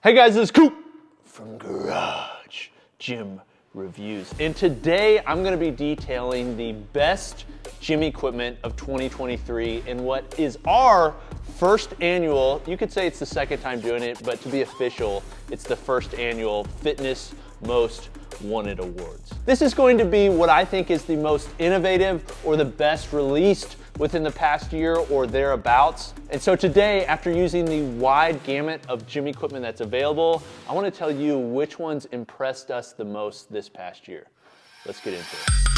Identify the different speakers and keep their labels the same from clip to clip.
Speaker 1: Hey guys, this is Coop from Garage Gym Reviews. And today I'm gonna be detailing the best gym equipment of 2023 in what is our first annual, you could say it's the second time doing it, but to be official, it's the first annual Fitness Most Wanted Awards. This is going to be what I think is the most innovative or the best released within the past year or thereabouts. And so today, after using the wide gamut of gym equipment that's available, I want to tell you which ones impressed us the most this past year. Let's get into it.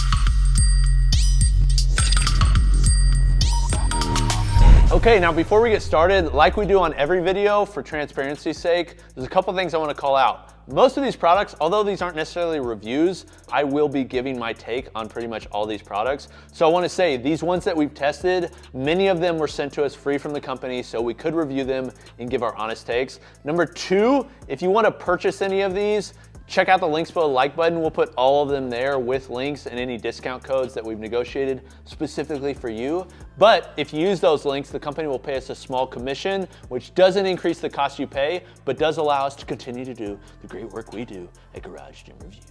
Speaker 1: Okay, now before we get started, like we do on every video, for transparency's sake, there's a couple things I want to call out. Most of these products, although these aren't necessarily reviews, I will be giving my take on pretty much all these products. So I want to say, these ones that we've tested, many of them were sent to us free from the company, so we could review them and give our honest takes. Number two, if you want to purchase any of these, check out the links below the like button. We'll put all of them there with links and any discount codes that we've negotiated specifically for you. But if you use those links, the company will pay us a small commission, which doesn't increase the cost you pay, but does allow us to continue to do the great work we do at Garage Gym Reviews.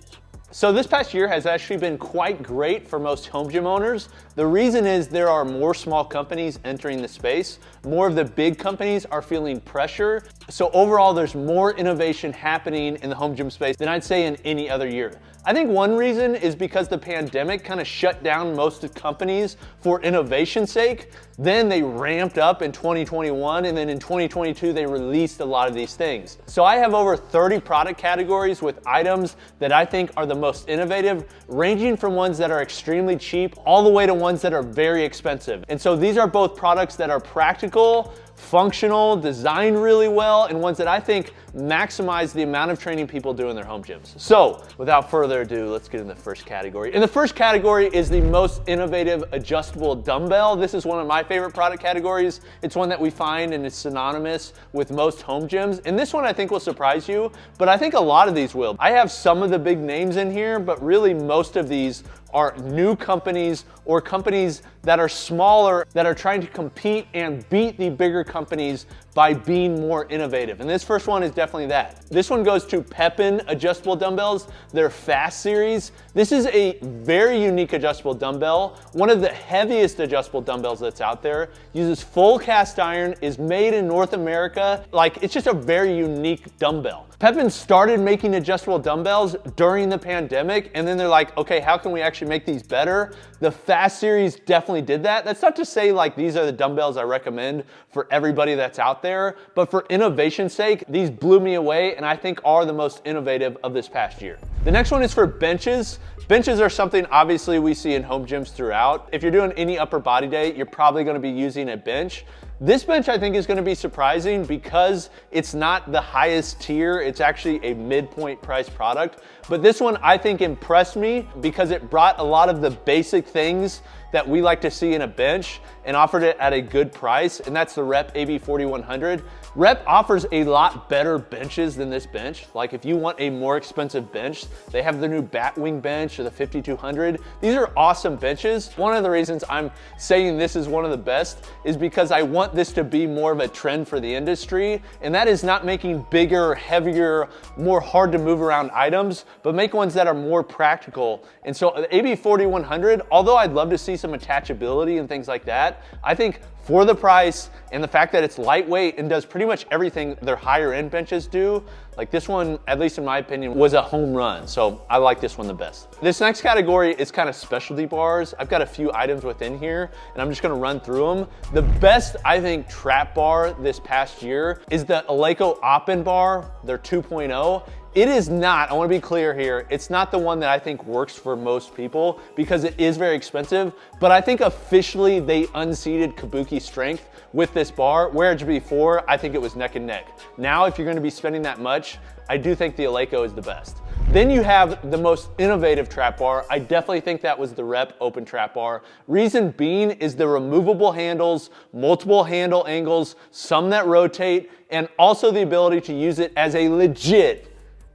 Speaker 1: So this past year has actually been quite great for most home gym owners. The reason is there are more small companies entering the space. More of the big companies are feeling pressure. So overall, there's more innovation happening in the home gym space than I'd say in any other year. I think one reason is because the pandemic kind of shut down most of companies for innovation's sake. Then they ramped up in 2021, and then in 2022, they released a lot of these things. So I have over 30 product categories with items that I think are the most innovative, ranging from ones that are extremely cheap all the way to ones that are very expensive. And so these are both products that are practical, functional, designed really well, and ones that I think maximize the amount of training people do in their home gyms. So without further ado, let's get in the first category. And the first category is the most innovative adjustable dumbbell. This is one of my favorite product categories. It's one that we find and is synonymous with most home gyms. And this one I think will surprise you, but I think a lot of these will. I have some of the big names in here, but really most of these are new companies or companies that are smaller that are trying to compete and beat the bigger companies by being more innovative. And this first one is definitely that. This one goes to Pepin adjustable dumbbells, their Fast series. This is a very unique adjustable dumbbell, one of the heaviest adjustable dumbbells that's out there, uses full cast iron, is made in North America. Like, it's just a very unique dumbbell. Pepin started making adjustable dumbbells during the pandemic, and then they're like, okay, how can we actually make these better? The Fast series definitely did that. That's not to say like these are the dumbbells I recommend for everybody that's out there, but for innovation's sake, these blew me away and I think are the most innovative of this past year. The next one is for benches. Benches are something obviously we see in home gyms throughout. If you're doing any upper body day, you're probably gonna be using a bench. This bench I think is gonna be surprising because it's not the highest tier, it's actually a midpoint price product. But this one I think impressed me because it brought a lot of the basic things that we like to see in a bench and offered it at a good price, and that's the Rep AB4100. Rep offers a lot better benches than this bench. Like if you want a more expensive bench, they have the new Batwing bench or the 5200. These are awesome benches. One of the reasons I'm saying this is one of the best is because I want this to be more of a trend for the industry, and that is not making bigger, heavier, more hard to move around items, but make ones that are more practical. And so the AB4100, although I'd love to see some attachability and things like that, I think for the price and the fact that it's lightweight and does pretty much everything their higher end benches do, like this one, at least in my opinion, was a home run. So I like this one the best. This next category is kind of specialty bars. I've got a few items within here and I'm just gonna run through them. The best, I think, trap bar this past year is the Eleiko Oppen bar, their 2.0. It is not, I wanna be clear here, it's not the one that I think works for most people because it is very expensive, but I think officially they unseated Kabuki strength with this bar, whereas before, I think it was neck and neck. Now, if you're gonna be spending that much, I do think the Eleiko is the best. Then you have the most innovative trap bar. I definitely think that was the Rep Open Trap Bar. Reason being is the removable handles, multiple handle angles, some that rotate, and also the ability to use it as a legit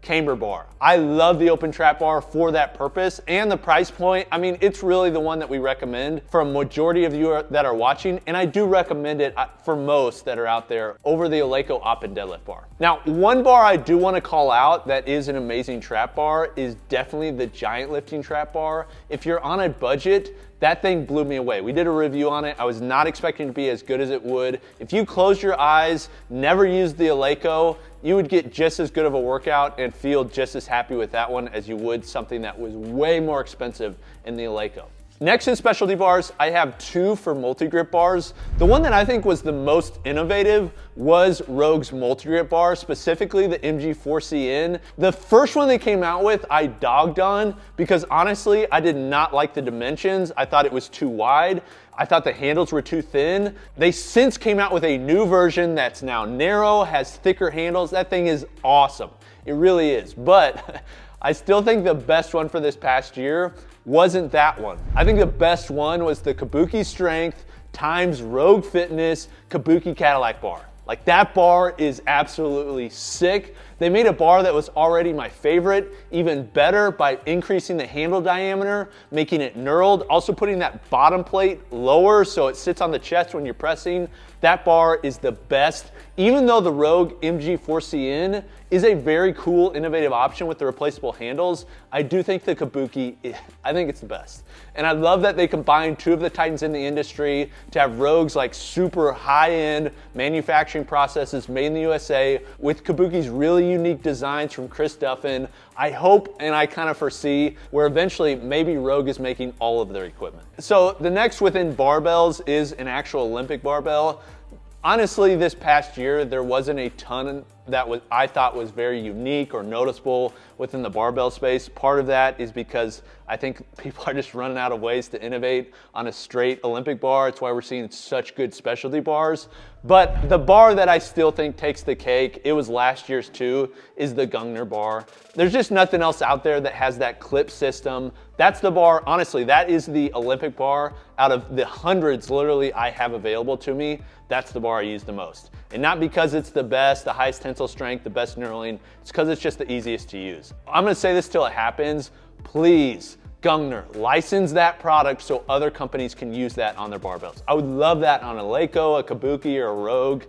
Speaker 1: camber bar. I love the open trap bar for that purpose, and the price point, I mean, it's really the one that we recommend for a majority of you that are watching, and I do recommend it for most that are out there over the Eleiko op and deadlift bar. Now, one bar I do want to call out that is an amazing trap bar is definitely the giant lifting trap bar. If you're on a budget, that thing blew me away. We did a review on it. I was not expecting it to be as good as it would. If you close your eyes, never used the Eleiko, you would get just as good of a workout and feel just as happy with that one as you would something that was way more expensive in the Eleiko. Next in specialty bars, I have two for multi-grip bars. The one that I think was the most innovative was Rogue's multi-grip bar, specifically the MG4CN. The first one they came out with, I dogged on because honestly, I did not like the dimensions. I thought it was too wide. I thought the handles were too thin. They since came out with a new version that's now narrow, has thicker handles. That thing is awesome. It really is. But I still think the best one for this past year wasn't that one. I think the best one was the Kabuki Strength times Rogue Fitness Kabuki Cadillac bar. Like, that bar is absolutely sick. They made a bar that was already my favorite even better by increasing the handle diameter, making it knurled, also putting that bottom plate lower so it sits on the chest when you're pressing. That bar is the best. Even though the Rogue MG4CN is a very cool, innovative option with the replaceable handles, I do think the Kabuki, I think it's the best. And I love that they combine two of the titans in the industry to have Rogue's like super high-end manufacturing processes made in the USA with Kabuki's really unique designs from Chris Duffin. I hope and I kind of foresee where eventually maybe Rogue is making all of their equipment. So the next within barbells is an actual Olympic barbell. Honestly, this past year, there wasn't a ton that I thought was very unique or noticeable within the barbell space. Part of that is because I think people are just running out of ways to innovate on a straight Olympic bar. It's why we're seeing such good specialty bars. But the bar that I still think takes the cake, it was last year's too, is the Gungner bar. There's just nothing else out there that has that clip system. That's the bar, honestly, that is the Olympic bar. Out of the hundreds literally I have available to me, that's the bar I use the most. And not because it's the best, the highest tensile strength, the best knurling, it's because it's just the easiest to use. I'm gonna say this till it happens. Please, Gungner, license that product so other companies can use that on their barbells. I would love that on a Eleiko, a Kabuki, or a Rogue.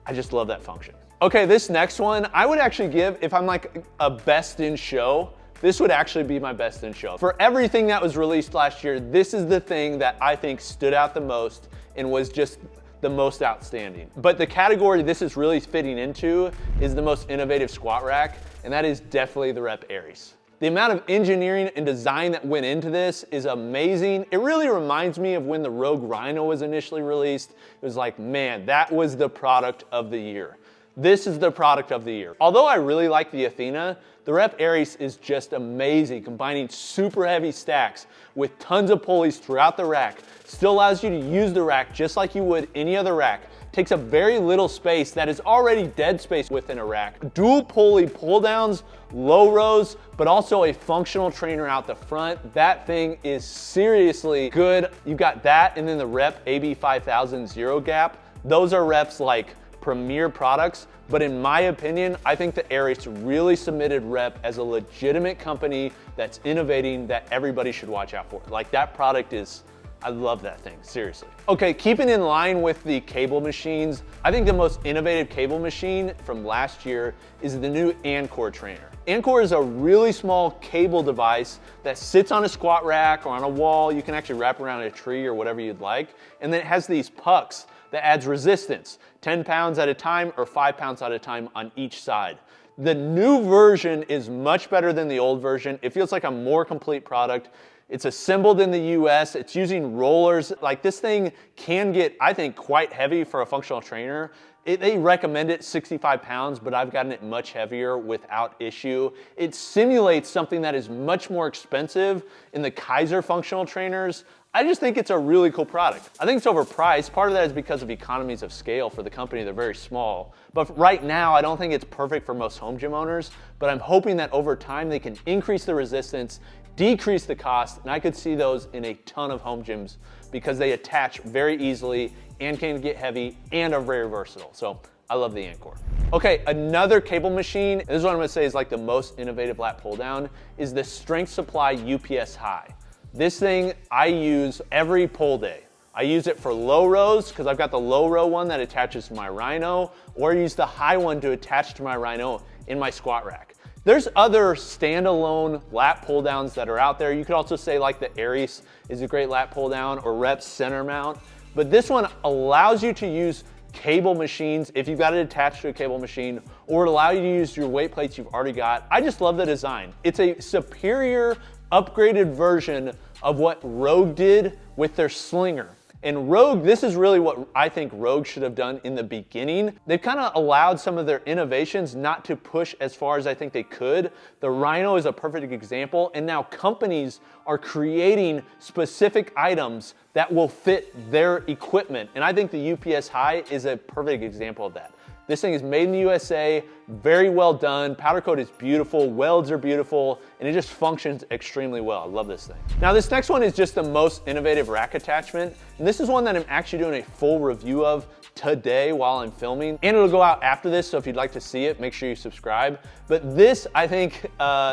Speaker 1: I just love that function. Okay, this next one, I would actually give, if I'm like a best in show, this would actually be my best in show. For everything that was released last year, this is the thing that I think stood out the most and was just the most outstanding. But the category this is really fitting into is the most innovative squat rack, and that is definitely the Rep Aries. The amount of engineering and design that went into this is amazing. It really reminds me of when the Rogue Rhino was initially released. It was like, man, that was the product of the year. This is the product of the year. Although I really like the Athena, the Rep Aries is just amazing, combining super heavy stacks with tons of pulleys throughout the rack. Still allows you to use the rack just like you would any other rack. Takes up very little space that is already dead space within a rack. Dual pulley pull downs, low rows, but also a functional trainer out the front. That thing is seriously good. You got that and then the Rep AB 5000 Zero Gap. Those are Rep's like premier products, but in my opinion, I think the Aries really cemented Rep as a legitimate company that's innovating that everybody should watch out for. Like, that product is, I love that thing, seriously. Okay, keeping in line with the cable machines, I think the most innovative cable machine from last year is the new Ancore trainer. Ancore is a really small cable device that sits on a squat rack or on a wall. You can actually wrap around a tree or whatever you'd like. And then it has these pucks that adds resistance, 10 pounds at a time or 5 pounds at a time on each side. The new version is much better than the old version. It feels like a more complete product. It's assembled in the US. It's using rollers. Like, this thing can get, I think, quite heavy for a functional trainer. They recommend it 65 pounds, but I've gotten it much heavier without issue. It simulates something that is much more expensive in the Kaiser functional trainers. I just think it's a really cool product. I think it's overpriced. Part of that is because of economies of scale for the company. They're very small. But right now, I don't think it's perfect for most home gym owners, but I'm hoping that over time they can increase the resistance, decrease the cost, and I could see those in a ton of home gyms because they attach very easily and can get heavy and are very versatile. So I love the Anchor. Okay, another cable machine, this is what I'm gonna say is like the most innovative lat pull down, is the Strength Supply UPS High. This thing I use every pull day. I use it for low rows because I've got the low row one that attaches to my Rhino, or I use the high one to attach to my Rhino in my squat rack. There's other standalone lat pull downs that are out there. You could also say like the Aries is a great lat pull down, or Reps center mount, but this one allows you to use cable machines if you've got it attached to a cable machine, or allow you to use your weight plates you've already got. I just love the design. It's a superior upgraded version of what Rogue did with their Slinger. And Rogue, this is really what I think Rogue should have done in the beginning. They've kind of allowed some of their innovations not to push as far as I think they could. The Rhino is a perfect example, and now companies are creating specific items that will fit their equipment. And I think the UPS High is a perfect example of that. This thing is made in the USA, very well done. Powder coat is beautiful, welds are beautiful, and it just functions extremely well. I love this thing. Now this next one is just the most innovative rack attachment. And this is one that I'm actually doing a full review of today while I'm filming. And it'll go out after this, so if you'd like to see it, make sure you subscribe. But this, I think,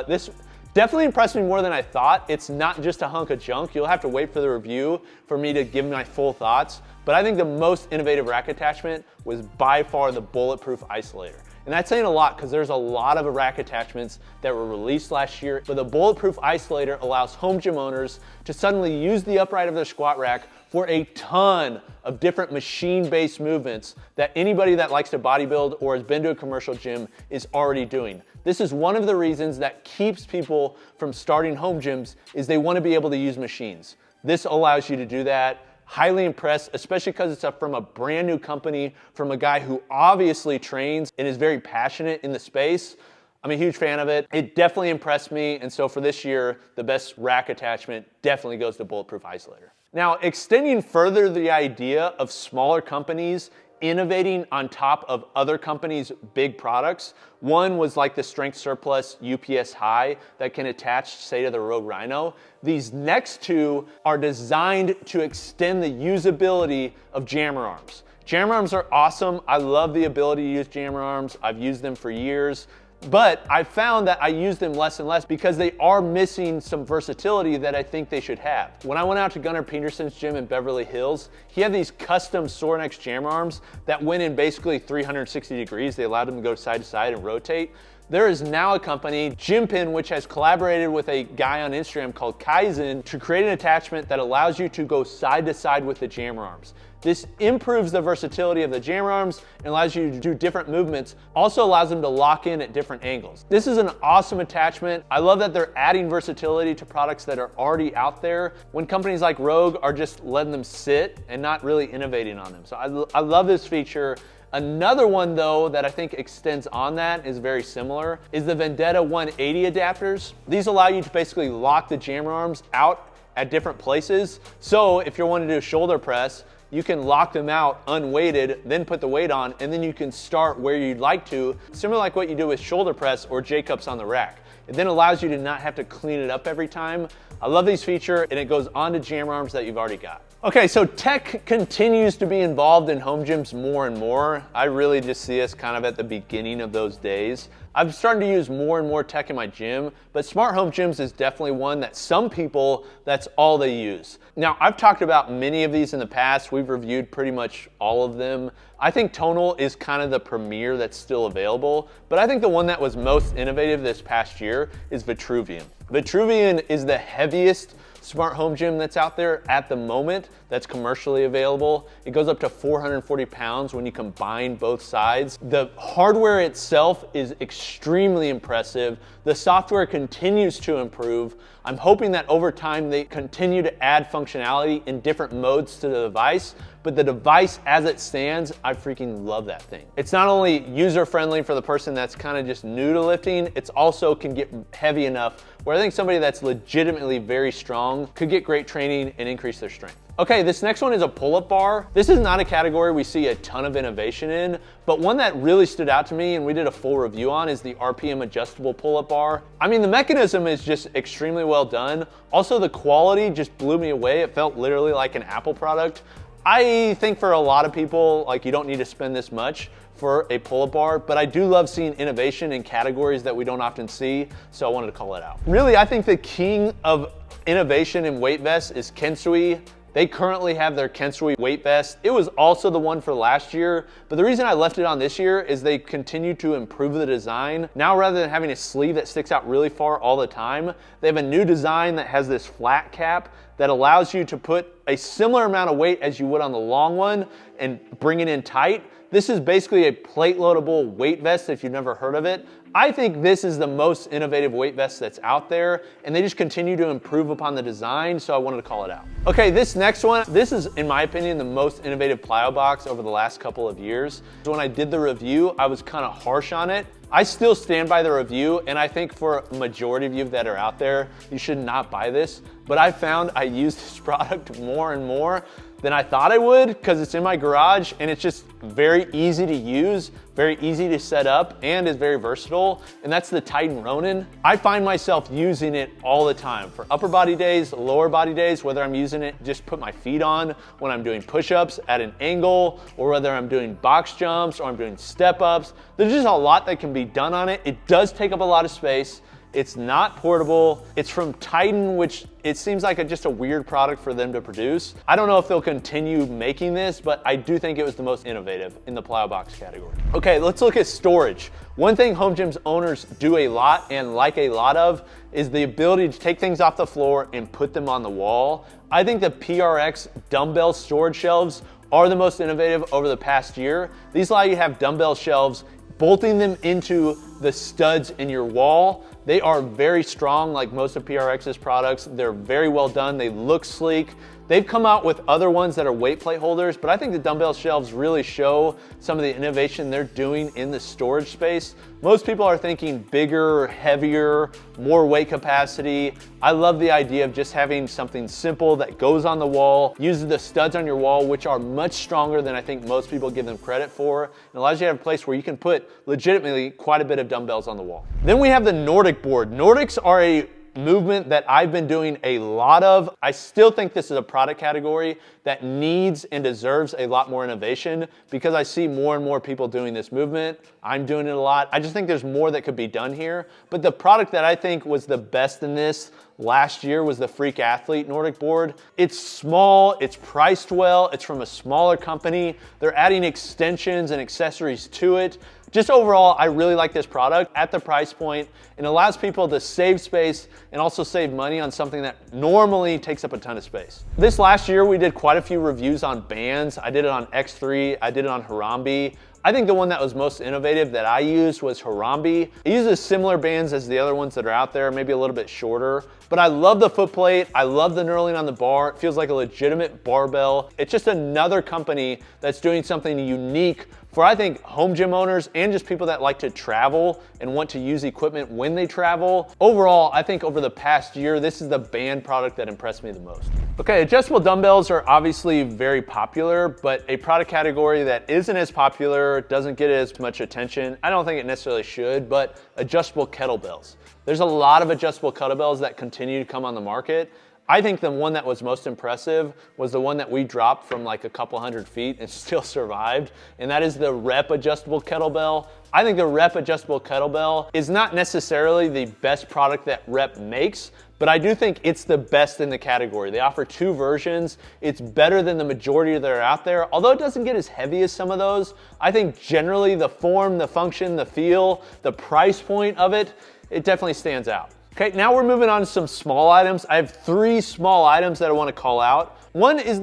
Speaker 1: this definitely impressed me more than I thought. It's not just a hunk of junk. You'll have to wait for the review for me to give my full thoughts. But I think the most innovative rack attachment was by far the Bulletproof Isolator. And that's saying a lot because there's a lot of rack attachments that were released last year, but the Bulletproof Isolator allows home gym owners to suddenly use the upright of their squat rack for a ton of different machine-based movements that anybody that likes to bodybuild or has been to a commercial gym is already doing. This is one of the reasons that keeps people from starting home gyms, is they want to be able to use machines. This allows you to do that. Highly impressed, especially because it's from a brand new company, from a guy who obviously trains and is very passionate in the space. I'm a huge fan of it. It definitely impressed me, and so for this year, the best rack attachment definitely goes to Bulletproof Isolator. Now, extending further the idea of smaller companies innovating on top of other companies' big products. One was like the Strength Surplus UPS High that can attach, say, to the Rogue Rhino. These next two are designed to extend the usability of jammer arms. Jammer arms are awesome. I love the ability to use jammer arms. I've used them for years. But I found that I use them less and less because they are missing some versatility that I think they should have. When I went out to Gunnar Peterson's gym in Beverly Hills, he had these custom Sorinex jam arms that went in basically 360 degrees. They allowed them to go side to side and rotate. There is now a company, Gympin, which has collaborated with a guy on Instagram called Kaizen to create an attachment that allows you to go side to side with the jammer arms. This improves the versatility of the jammer arms and allows you to do different movements, also allows them to lock in at different angles. This is an awesome attachment. I love that they're adding versatility to products that are already out there when companies like Rogue are just letting them sit and not really innovating on them. So I love this feature. Another one though that I think extends on that is very similar is the Vendetta 180 adapters. These allow you to basically lock the jammer arms out at different places. So if you're wanting to do a shoulder press, you can lock them out unweighted, then put the weight on, and then you can start where you'd like to, similar like what you do with shoulder press or J-cups on the rack. It then allows you to not have to clean it up every time. I love these features, and it goes onto jammer arms that you've already got. Okay, so tech continues to be involved in home gyms more and more. I really just see us kind of at the beginning of those days. I'm starting to use more and more tech in my gym, but smart home gyms is definitely one that some people, that's all they use. Now, I've talked about many of these in the past. We've reviewed pretty much all of them. I think Tonal is kind of the premier that's still available, but I think the one that was most innovative this past year is Vitruvian. Vitruvian is the heaviest smart home gym that's out there at the moment that's commercially available. It goes up to 440 pounds when you combine both sides. The hardware itself is extremely impressive. The software continues to improve. I'm hoping that over time they continue to add functionality in different modes to the device, but the device as it stands, I freaking love that thing. It's not only user-friendly for the person that's kind of just new to lifting, it's also can get heavy enough where I think somebody that's legitimately very strong could get great training and increase their strength. Okay, this next one is a pull-up bar. This is not a category we see a ton of innovation in, but one that really stood out to me and we did a full review on is the RPM adjustable pull-up bar. I mean, the mechanism is just extremely well done. Also, the quality just blew me away. It felt literally like an Apple product. I think for a lot of people, like, you don't need to spend this much. for a pull-up bar, but I do love seeing innovation in categories that we don't often see, so I wanted to call it out. Really, I think the king of innovation in weight vests is Kensui. They currently have their Kensui weight vest. It was also the one for last year, but the reason I left it on this year is they continue to improve the design. Now, rather than having a sleeve that sticks out really far all the time, they have a new design that has this flat cap that allows you to put a similar amount of weight as you would on the long one and bring it in tight. This is basically a plate loadable weight vest if you've never heard of it. I think this is the most innovative weight vest that's out there, and they just continue to improve upon the design, so I wanted to call it out. Okay, this next one, this is, in my opinion, the most innovative Plyobox over the last couple of years. So when I did the review, I was kind of harsh on it. I still stand by the review, and I think for a majority of you that are out there, you should not buy this, but I found I use this product more and more than I thought I would because it's in my garage and it's just very easy to use, very easy to set up, and is very versatile, and that's the Titan Ronin. I find myself using it all the time for upper body days, lower body days, whether I'm using it just put my feet on when I'm doing push-ups at an angle, or whether I'm doing box jumps or I'm doing step-ups. There's just a lot that can be done on it. It does take up a lot of space. It's not portable. It's from Titan, which it seems like just a weird product for them to produce. I don't know if they'll continue making this, but I do think it was the most innovative in the Plyobox category. Okay, let's look at storage. One thing home gyms owners do a lot and like a lot of is the ability to take things off the floor and put them on the wall. I think the PRX dumbbell storage shelves are the most innovative over the past year. These allow you to have dumbbell shelves, bolting them into the studs in your wall. They are very strong, like most of PRX's products. They're very well done. They look sleek. They've come out with other ones that are weight plate holders, but I think the dumbbell shelves really show some of the innovation they're doing in the storage space. Most people are thinking bigger, heavier, more weight capacity. I love the idea of just having something simple that goes on the wall, uses the studs on your wall, which are much stronger than I think most people give them credit for, and allows you to have a place where you can put legitimately quite a bit of dumbbells on the wall. Then we have the Nordic board. Nordics are a movement that I've been doing a lot of. I still think this is a product category that needs and deserves a lot more innovation because I see more and more people doing this movement. I'm doing it a lot. I just think there's more that could be done here. But the product that I think was the best in this last year was the Freak Athlete Nordic board. It's small, it's priced well, it's from a smaller company. They're adding extensions and accessories to it. Just overall, I really like this product at the price point. It allows people to save space and also save money on something that normally takes up a ton of space. This last year, we did quite a few reviews on bands. I did it on X3, I did it on Harambe. I think the one that was most innovative that I used was Harambe. It uses similar bands as the other ones that are out there, maybe a little bit shorter, but I love the foot plate. I love the knurling on the bar. It feels like a legitimate barbell. It's just another company that's doing something unique for, I think, home gym owners and just people that like to travel and want to use equipment when they travel. Overall, I think over the past year, this is the band product that impressed me the most. Okay, adjustable dumbbells are obviously very popular, but a product category that isn't as popular, doesn't get as much attention. I don't think it necessarily should, but adjustable kettlebells. There's a lot of adjustable kettlebells that continue to come on the market. I think the one that was most impressive was the one that we dropped from like a couple hundred feet and still survived, and that is the Rep adjustable kettlebell. I think the Rep adjustable kettlebell is not necessarily the best product that Rep makes, but I do think it's the best in the category. They offer two versions. It's better than the majority that are out there. Although it doesn't get as heavy as some of those, I think generally the form, the function, the feel, the price point of it, it definitely stands out. Okay, now we're moving on to some small items. I have three small items that I want to call out. One is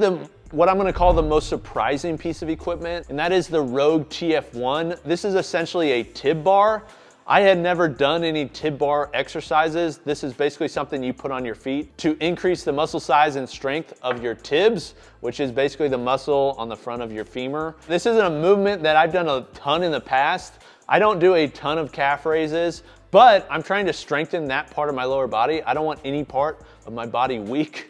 Speaker 1: what I'm going to call the most surprising piece of equipment, and that is the Rogue TF1. This is essentially a tib bar. I had never done any tib bar exercises. This is basically something you put on your feet to increase the muscle size and strength of your tibs, which is basically the muscle on the front of your femur. This isn't a movement that I've done a ton in the past. I don't do a ton of calf raises, but I'm trying to strengthen that part of my lower body. I don't want any part of my body weak.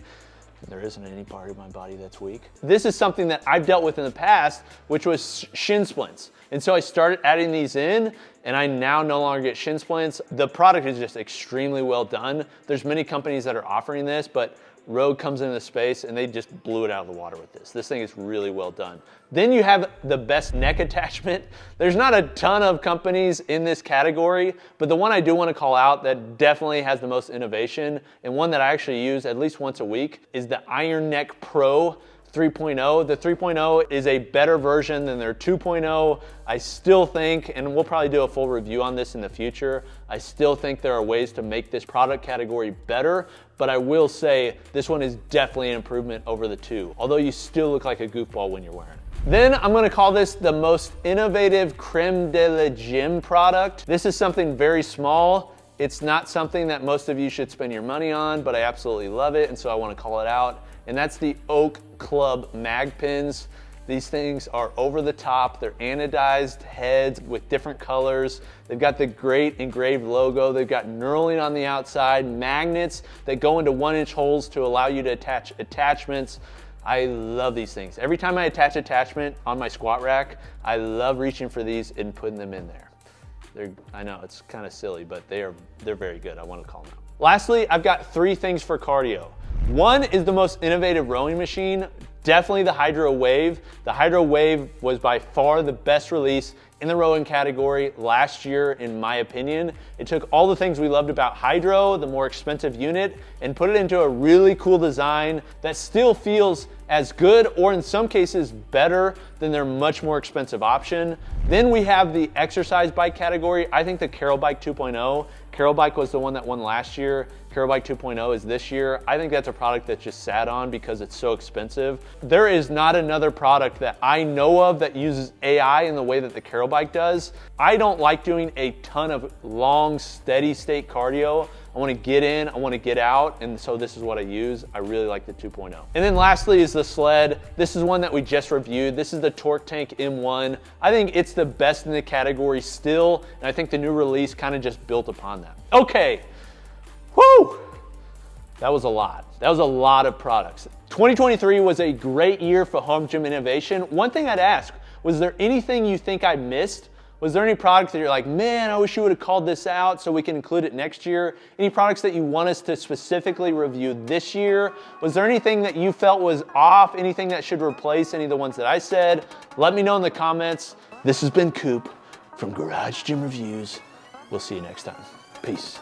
Speaker 1: There isn't any part of my body that's weak. This is something that I've dealt with in the past, which was shin splints. And so I started adding these in, and I now no longer get shin splints. The product is just extremely well done. There's many companies that are offering this, but Rogue comes into the space and they just blew it out of the water with this. This thing is really well done. Then you have the best neck attachment. There's not a ton of companies in this category, but the one I do want to call out that definitely has the most innovation, and one that I actually use at least once a week, is the Iron Neck Pro 3.0. The 3.0 is a better version than their 2.0. I still think, and we'll probably do a full review on this in the future, I still think there are ways to make this product category better, but I will say this one is definitely an improvement over the 2, although you still look like a goofball when you're wearing it. Then I'm gonna call this the most innovative Crème de la Gym product. This is something very small. It's not something that most of you should spend your money on, but I absolutely love it, and so I wanna call it out. And that's the Oak Club mag pins. These things are over the top. They're anodized heads with different colors. They've got the great engraved logo. They've got knurling on the outside, magnets that go into 1-inch holes to allow you to attach attachments. I love these things. Every time I attach attachment on my squat rack, I love reaching for these and putting them in there. I know it's kind of silly, but they're very good. I want to call them out. Lastly, I've got 3 things for cardio. One is the most innovative rowing machine, definitely the Hydro Wave. The Hydro Wave was by far the best release in the rowing category last year, in my opinion. It took all the things we loved about Hydro, the more expensive unit, and put it into a really cool design that still feels as good, or in some cases better, than their much more expensive option. Then we have the exercise bike category. I think the Carol Bike 2.0. Carol Bike was the one that won last year. Carol Bike 2.0 is this year. I think that's a product that just sat on because it's so expensive. There is not another product that I know of that uses AI in the way that the Carol Bike does. I don't like doing a ton of long, steady state cardio. I want to get in, I want to get out, and so this is what I use. I really like the 2.0. And then lastly is the Sled. This is one that we just reviewed. This is the Torque Tank M1. I think it's the best in the category still, and I think the new release kind of just built upon that. Okay, whoo! That was a lot. That was a lot of products. 2023 was a great year for home gym innovation. One thing I'd ask, was there anything you think I missed? Was there any products that you're like, man, I wish you would have called this out so we can include it next year? Any products that you want us to specifically review this year? Was there anything that you felt was off? Anything that should replace any of the ones that I said? Let me know in the comments. This has been Coop from Garage Gym Reviews. We'll see you next time. Peace.